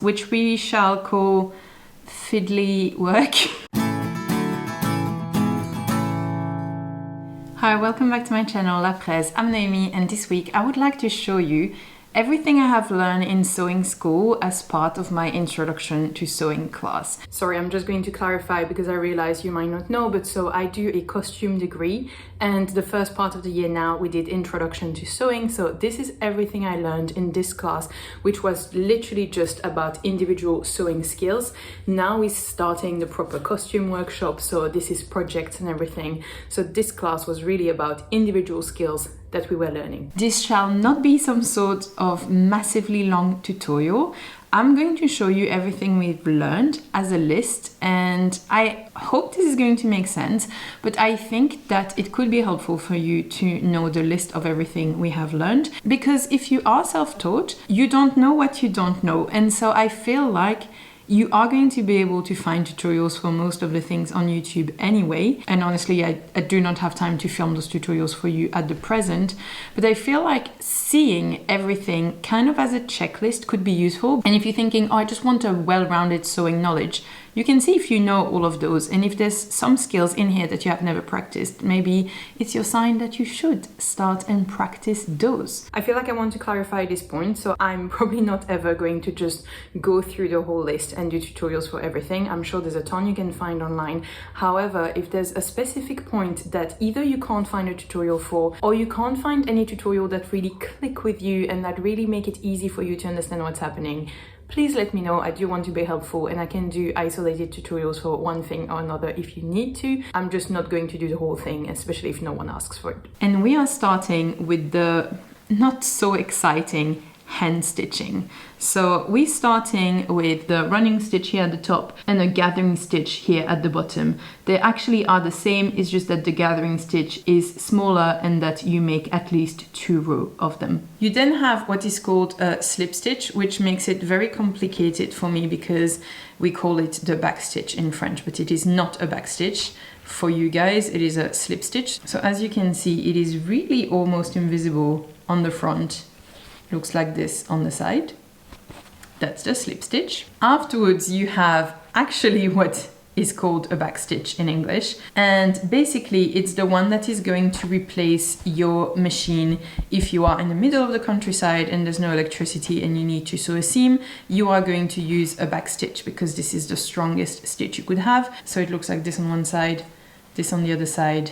which we shall call Fiddly work. Hi, welcome back to my channel, La Fraise. I'm Noémie, and this week I would like to show you everything I have learned in sewing school as part of my introduction to sewing class. Sorry, I'm just going to clarify because I realize you might not know, but so I do a costume degree, and the first part of the year now we did introduction to sewing. So this is everything I learned in this class, which was literally just about individual sewing skills. Now we're starting the proper costume workshop, so this is projects and everything. So this class was really about individual skills that we were learning. This shall not be some sort of massively long tutorial. I'm going to show you everything we've learned as a list, and I hope this is going to make sense, but I think that it could be helpful for you to know the list of everything we have learned, because if you are self-taught, you don't know what you don't know, and so I feel like you are going to be able to find tutorials for most of the things on YouTube anyway. And honestly, I do not have time to film those tutorials for you at the present, but I feel like seeing everything kind of as a checklist could be useful. And if you're thinking, oh, I just want a well-rounded sewing knowledge, you can see if you know all of those. And if there's some skills in here that you have never practiced, maybe it's your sign that you should start and practice those. I feel like I want to clarify this point, so I'm probably not ever going to just go through the whole list and do tutorials for everything. I'm sure there's a ton you can find online. However, if there's a specific point that either you can't find a tutorial for, or you can't find any tutorial that really click with you and that really make it easy for you to understand what's happening, please let me know. I do want to be helpful, and I can do isolated tutorials for one thing or another if you need to. I'm just not going to do the whole thing, especially if no one asks for it. And we are starting with the not so exciting hand stitching. So we're starting with the running stitch here at the top and a gathering stitch here at the bottom. They actually are the same, it's just that the gathering stitch is smaller and that you make at least 2 rows of them. You then have what is called a slip stitch, which makes it very complicated for me because we call it the back stitch in French, but it is not a back stitch. For you guys, it is a slip stitch. So as you can see, it is really almost invisible on the front. Looks like this on the side. That's the slip stitch. Afterwards, you have actually what is called a back stitch in English. And basically, it's the one that is going to replace your machine if you are in the middle of the countryside and there's no electricity and you need to sew a seam. You are going to use a back stitch because this is the strongest stitch you could have. So it looks like this on one side, this on the other side,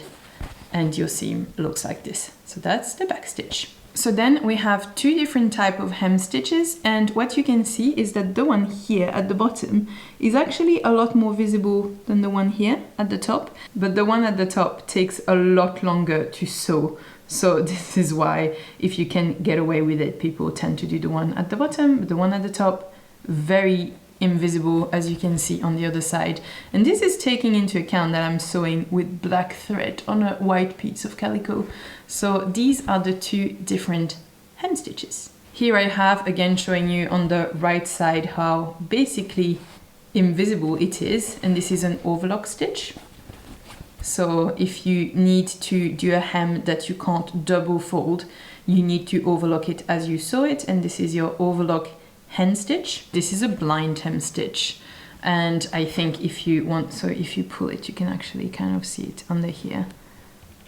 and your seam looks like this. So that's the back stitch. So then we have 2 different types of hem stitches, and what you can see is that the one here at the bottom is actually a lot more visible than the one here at the top, but the one at the top takes a lot longer to sew. So this is why, if you can get away with it, people tend to do the one at the bottom, but the one at the top, very invisible, as you can see on the other side. And this is taking into account that I'm sewing with black thread on a white piece of calico. So these are the 2 different hem stitches. Here I have again showing you on the right side how basically invisible it is, and this is an overlock stitch. So if you need to do a hem that you can't double fold, you need to overlock it as you sew it, and this is your overlock hem stitch. This is a blind hem stitch, and I think if you want, so if you pull it, you can actually kind of see it under here.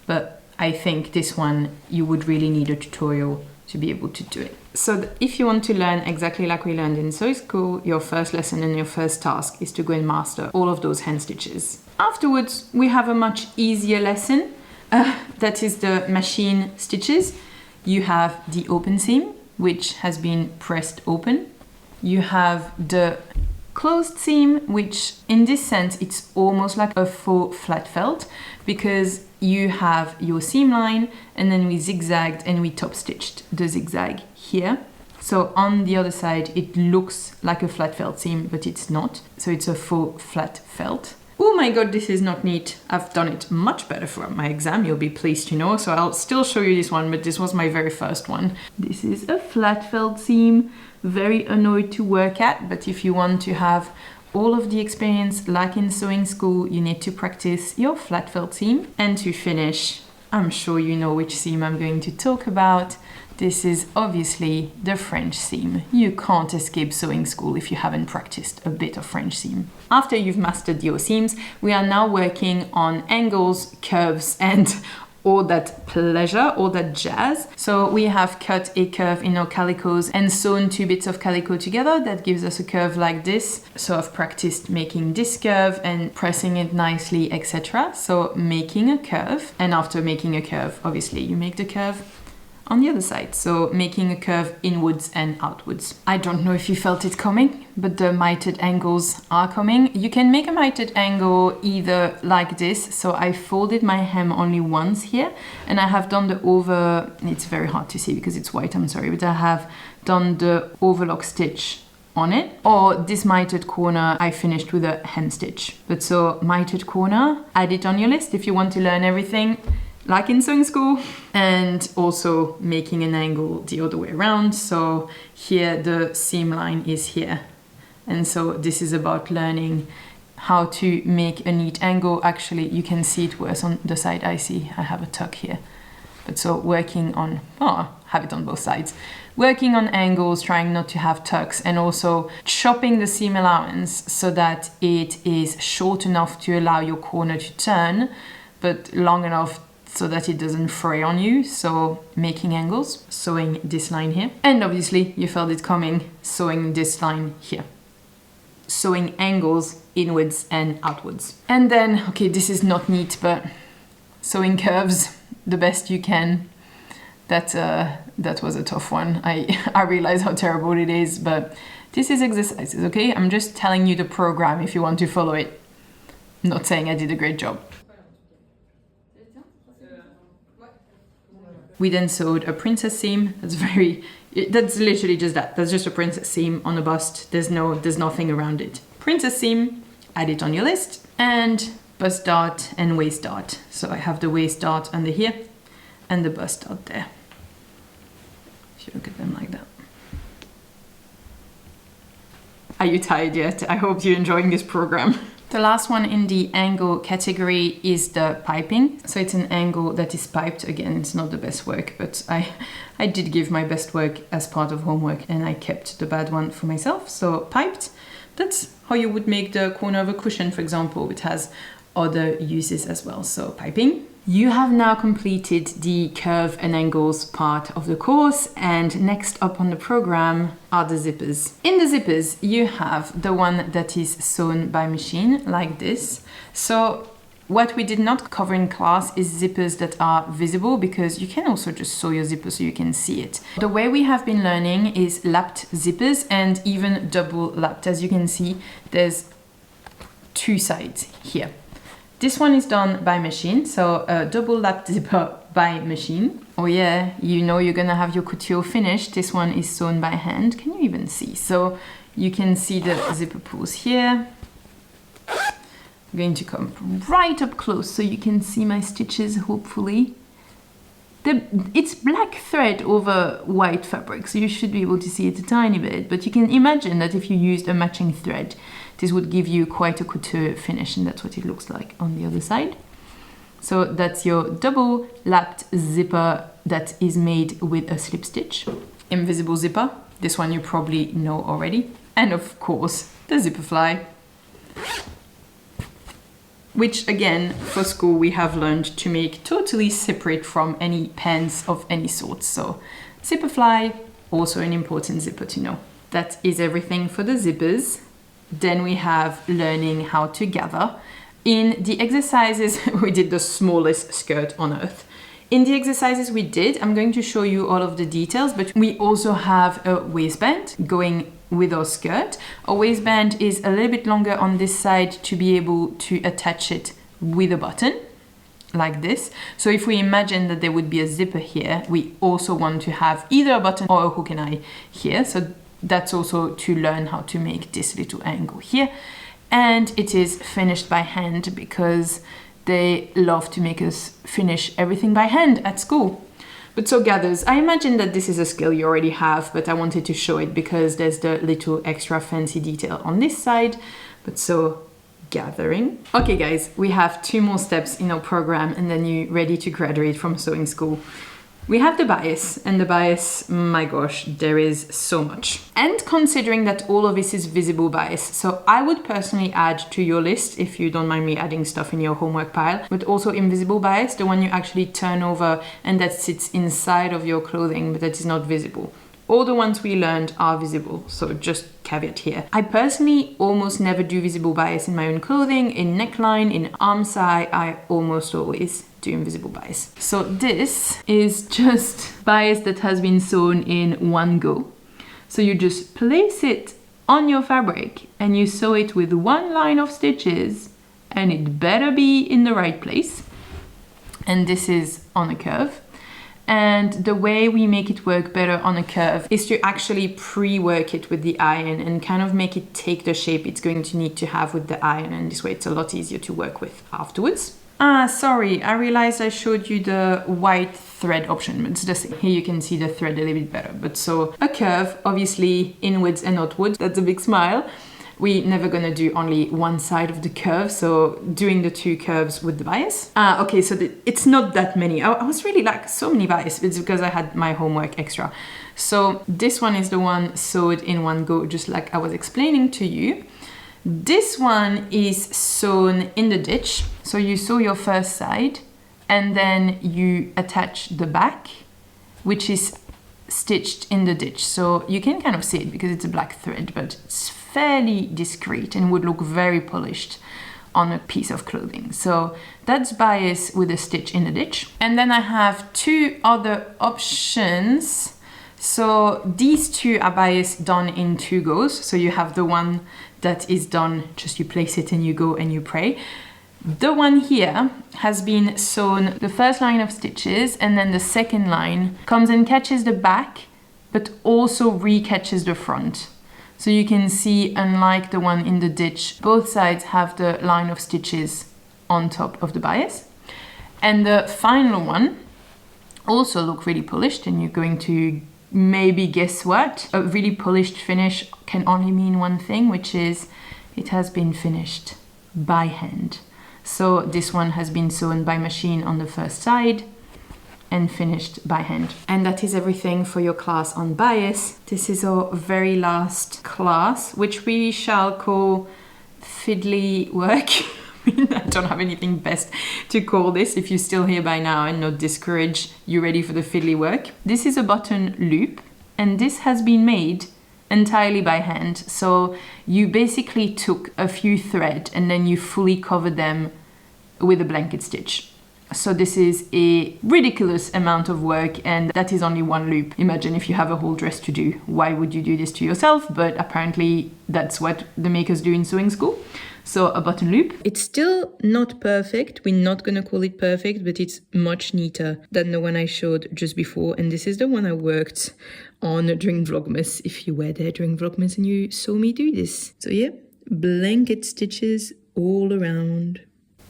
But I think this one, you would really need a tutorial to be able to do it. So if you want to learn exactly like we learned in sewing school, your first lesson and your first task is to go and master all of those hand stitches. Afterwards, we have a much easier lesson. That is the machine stitches. You have the open seam, which has been pressed open. You have the closed seam, which in this sense, it's almost like a faux flat felt, because you have your seam line and then we zigzagged and we top stitched the zigzag here. So on the other side, it looks like a flat felt seam, but it's not. So it's a faux flat felt. Oh my god, this is not neat. I've done it much better for my exam, you'll be pleased to know. So I'll still show you this one, but this was my very first one. This is a flat felt seam, very annoyed to work at, but if you want to have all of the experience like in sewing school, you need to practice your flat felt seam. And to finish, I'm sure you know which seam I'm going to talk about. This is obviously the French seam. You can't escape sewing school if you haven't practiced a bit of French seam. After you've mastered your seams, we are now working on angles, curves, and all that pleasure, all that jazz. So we have cut a curve in our calicos and sewn 2 bits of calico together. That gives us a curve like this. So I've practiced making this curve and pressing it nicely, etc. So making a curve, and after making a curve, obviously you make the curve on the other side. So making a curve inwards and outwards. I don't know if you felt it coming, but the mitered angles are coming. You can make a mitered angle either like this. So I folded my hem only once here, and I have done the over, it's very hard to see because it's white, I'm sorry, but I have done the overlock stitch on it. Or this mitered corner I finished with a hem stitch. But so mitered corner, add it on your list if you want to learn everything like in sewing school, and also making an angle the other way around. So here the seam line is here, and so this is about learning how to make a neat angle. Actually, you can see it worse on the side. I have a tuck here, but so working on, have it on both sides, working on angles, trying not to have tucks, and also chopping the seam allowance so that it is short enough to allow your corner to turn, but long enough so that it doesn't fray on you. So making angles, sewing this line here, and obviously you felt it coming, sewing this line here, sewing angles inwards and outwards. And then, okay, this is not neat, but sewing curves the best you can. That was a tough one. I realize how terrible it is, but this is exercises, okay? I'm just telling you the program if you want to follow it. I'm not saying I did a great job. We then sewed a princess seam. That's literally just that. That's just a princess seam on a bust. There's nothing around it. Princess seam, add it on your list. And bust dart and waist dart. So I have the waist dart under here and the bust dart there. If you look at them like that. Are you tired yet? I hope you're enjoying this program. The last one in the angle category is the piping. So it's an angle that is piped. Again, it's not the best work, but I did give my best work as part of homework, and I kept the bad one for myself. So piped, that's how you would make the corner of a cushion, for example. It has other uses as well. So piping. You have now completed the curve and angles part of the course, and next up on the program are the zippers. In the zippers, you have the one that is sewn by machine, like this. So what we did not cover in class is zippers that are visible, because you can also just sew your zipper so you can see it. The way we have been learning is lapped zippers and even double lapped. As you can see, there's 2 sides here. This one is done by machine, so a double lapped zipper by machine. Oh yeah, you know you're gonna have your couture finished. This one is sewn by hand. Can you even see? So you can see the zipper pulls here. I'm going to come right up close so you can see my stitches, hopefully. It's black thread over white fabric, so you should be able to see it a tiny bit, but you can imagine that if you used a matching thread, this would give you quite a couture finish, and that's what it looks like on the other side. So that's your double lapped zipper that is made with a slip stitch. Invisible zipper, this one you probably know already. And of course, the zipper fly, which again, for school, we have learned to make totally separate from any pants of any sort. So zipper fly, also an important zipper to know. That is everything for the zippers. Then we have learning how to gather. In the exercises, we did the smallest skirt on earth. In the exercises we did, I'm going to show you all of the details, but we also have a waistband going with our skirt. Our waistband is a little bit longer on this side to be able to attach it with a button, like this. So if we imagine that there would be a zipper here, we also want to have either a button or a hook and eye here. So that's also to learn how to make this little angle here. And it is finished by hand because they love to make us finish everything by hand at school. But so gathers, I imagine that this is a skill you already have, but I wanted to show it because there's the little extra fancy detail on this side. But so gathering. Okay guys, we have 2 more steps in our program and then you're ready to graduate from sewing school. We have the bias, and the bias, my gosh, there is so much. And considering that all of this is visible bias, so I would personally add to your list, if you don't mind me adding stuff in your homework pile, but also invisible bias, the one you actually turn over and that sits inside of your clothing, but that is not visible. All the ones we learned are visible, so just caveat here. I personally almost never do visible bias in my own clothing, in neckline, in arm side, I almost always do invisible bias. So this is just bias that has been sewn in one go. So you just place it on your fabric and you sew it with one line of stitches, and it better be in the right place. And this is on a curve. And the way we make it work better on a curve is to actually pre-work it with the iron and kind of make it take the shape it's going to need to have with the iron, and this way it's a lot easier to work with afterwards. Sorry, I realized I showed you the white thread option, but it's the same. Here you can see the thread a little bit better. But so a curve, obviously inwards and outwards, that's a big smile. We're never gonna do only one side of the curve, so doing the two curves with the bias. Okay, so it's not that many. I was really like so many bias, it's because I had my homework extra. So this one is the one sewed in one go, just like I was explaining to you. This one is sewn in the ditch. So you sew your first side and then you attach the back, which is stitched in the ditch. So you can kind of see it because it's a black thread, but it's fairly discreet and would look very polished on a piece of clothing. So that's bias with a stitch in the ditch. And then I have two other options. So these two are bias done in two goes. So you have the one that is done, just you place it and you go and you pray. The one here has been sewn the first line of stitches, and then the second line comes and catches the back, but also re-catches the front. So you can see, unlike the one in the ditch, both sides have the line of stitches on top of the bias. And the final one also look really polished, and you're going to maybe guess what? A really polished finish can only mean one thing, which is it has been finished by hand. So this one has been sewn by machine on the first side and finished by hand. And that is everything for your class on bias. This is our very last class, which we shall call Fiddly work. I don't have anything best to call this. If you're still here by now and not discouraged, you're ready for the fiddly work. This is a button loop, and this has been made entirely by hand. So you basically took a few thread and then you fully covered them with a blanket stitch. So this is a ridiculous amount of work, and that is only one loop. Imagine if you have a whole dress to do. Why would you do this to yourself? But apparently that's what the makers do in sewing school. So a button loop. It's still not perfect. We're not gonna call it perfect, but it's much neater than the one I showed just before. And this is the one I worked on during Vlogmas, if you were there during Vlogmas and you saw me do this. So yeah, blanket stitches all around.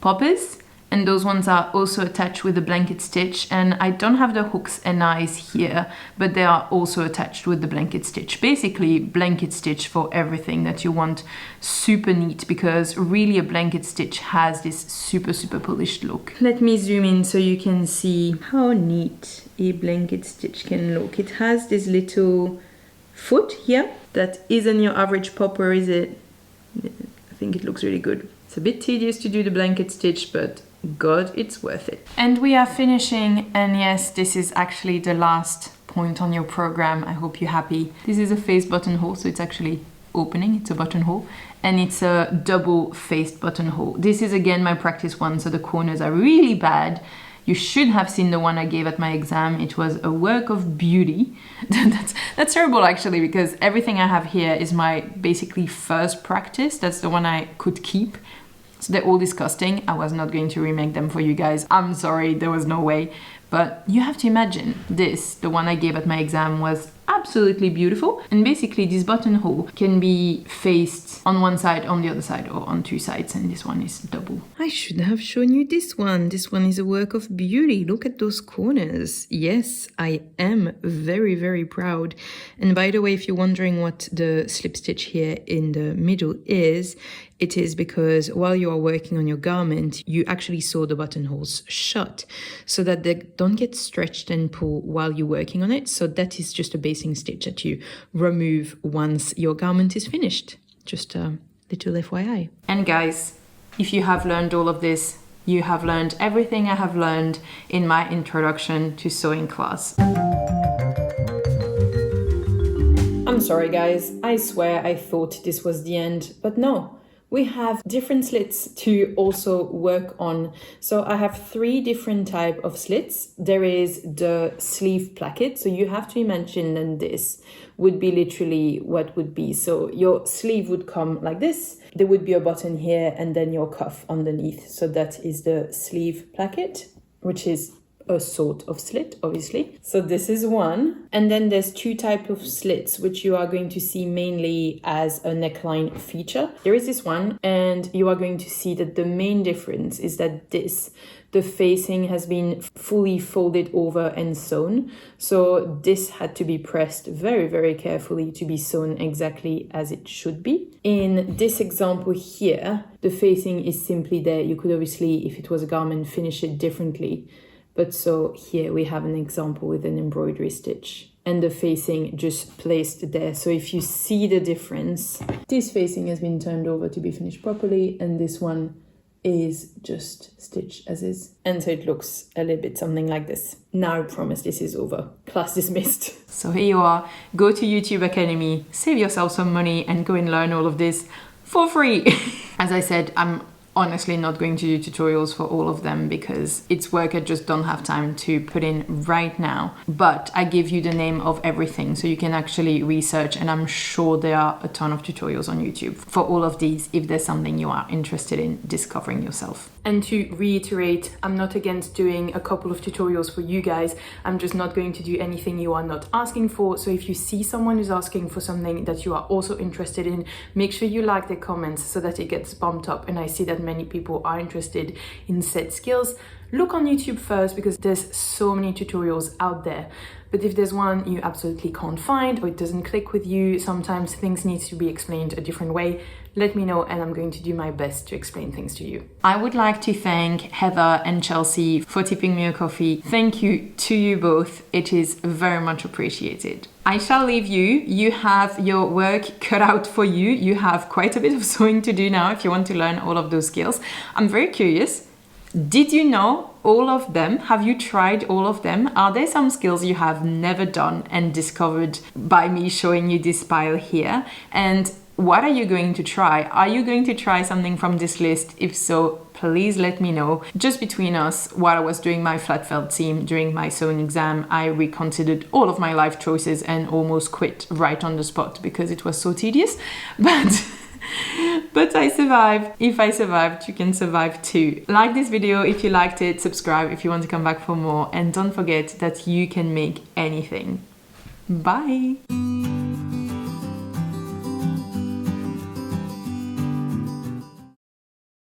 Poppers. And those ones are also attached with a blanket stitch, and I don't have the hooks and eyes here, but they are also attached with the blanket stitch. Basically, blanket stitch for everything that you want. Super neat, because really a blanket stitch has this super polished look. Let me zoom in so you can see how neat a blanket stitch can look. It has this little foot here that isn't your average popper, is it? I think it looks really good. It's a bit tedious to do the blanket stitch, but God, it's worth it. And we are finishing, and yes, this is actually the last point on your program. I hope you're happy. This is a face buttonhole, so it's actually opening, it's a buttonhole, and it's a double-faced buttonhole. This is again my practice one, so the corners are really bad. You should have seen the one I gave at my exam. It was a work of beauty. That's terrible actually, because everything I have here is my basically first practice. That's the one I could keep. So they're all disgusting. I was not going to remake them for you guys. I'm sorry, there was no way. But you have to imagine this, the one I gave at my exam, was absolutely beautiful. And basically this buttonhole can be faced on one side, on the other side, or on two sides, and this one is double. I should have shown you this one. This one is a work of beauty. Look at those corners. Yes, I am very proud. And by the way, if you're wondering what the slip stitch here in the middle is, It is because while you are working on your garment, you actually sew the buttonholes shut so that they don't get stretched and pulled while you're working on it. So that is just a basting stitch that you remove once your garment is finished. Just a little FYI. And guys, if you have learned all of this, you have learned everything I have learned in my introduction to sewing class. I'm sorry guys, I swear I thought this was the end, but no. We have different slits to also work on. So I have 3 different types of slits. There is the sleeve placket. So you have to imagine that this would be literally what would be. So your sleeve would come like this. There would be a button here and then your cuff underneath. So that is the sleeve placket, which is a sort of slit, obviously. So this is one. And then there's 2 types of slits, which you are going to see mainly as a neckline feature. There is this one, and you are going to see that the main difference is that the facing has been fully folded over and sewn. So this had to be pressed very, very carefully to be sewn exactly as it should be. In this example here, the facing is simply there. You could obviously, if it was a garment, finish it differently. But so here we have an example with an embroidery stitch and the facing just placed there. So if you see the difference, this facing has been turned over to be finished properly and this one is just stitched as is. And so it looks a little bit something like this. Now I promise this is over. Class dismissed. So here you are. Go to YouTube Academy, save yourself some money and go and learn all of this for free. As I said, I'm honestly not going to do tutorials for all of them because it's work I just don't have time to put in right now. But I give you the name of everything so you can actually research, and I'm sure there are a ton of tutorials on YouTube for all of these if there's something you are interested in discovering yourself. And to reiterate, I'm not against doing a couple of tutorials for you guys. I'm just not going to do anything you are not asking for. So if you see someone who's asking for something that you are also interested in, make sure you like their comments so that it gets bumped up and I see that many people are interested in said skills. Look on YouTube first because there's so many tutorials out there. But if there's one you absolutely can't find or it doesn't click with you, sometimes things need to be explained a different way, let me know and I'm going to do my best to explain things to you. I would like to thank Heather and Chelsea for tipping me a coffee. Thank you to you both. It is very much appreciated. I shall leave you. You have your work cut out for you. You have quite a bit of sewing to do now if you want to learn all of those skills. I'm very curious. Did you know all of them? Have you tried all of them? Are there some skills you have never done and discovered by me showing you this pile here? And what are you going to try? Are you going to try something from this list? If so, please let me know. Just between us, while I was doing my flat felt seam during my sewing exam, I reconsidered all of my life choices and almost quit right on the spot because it was so tedious. But I survived. If I survived, you can survive too. Like this video if you liked it, subscribe if you want to come back for more, and don't forget that you can make anything. Bye!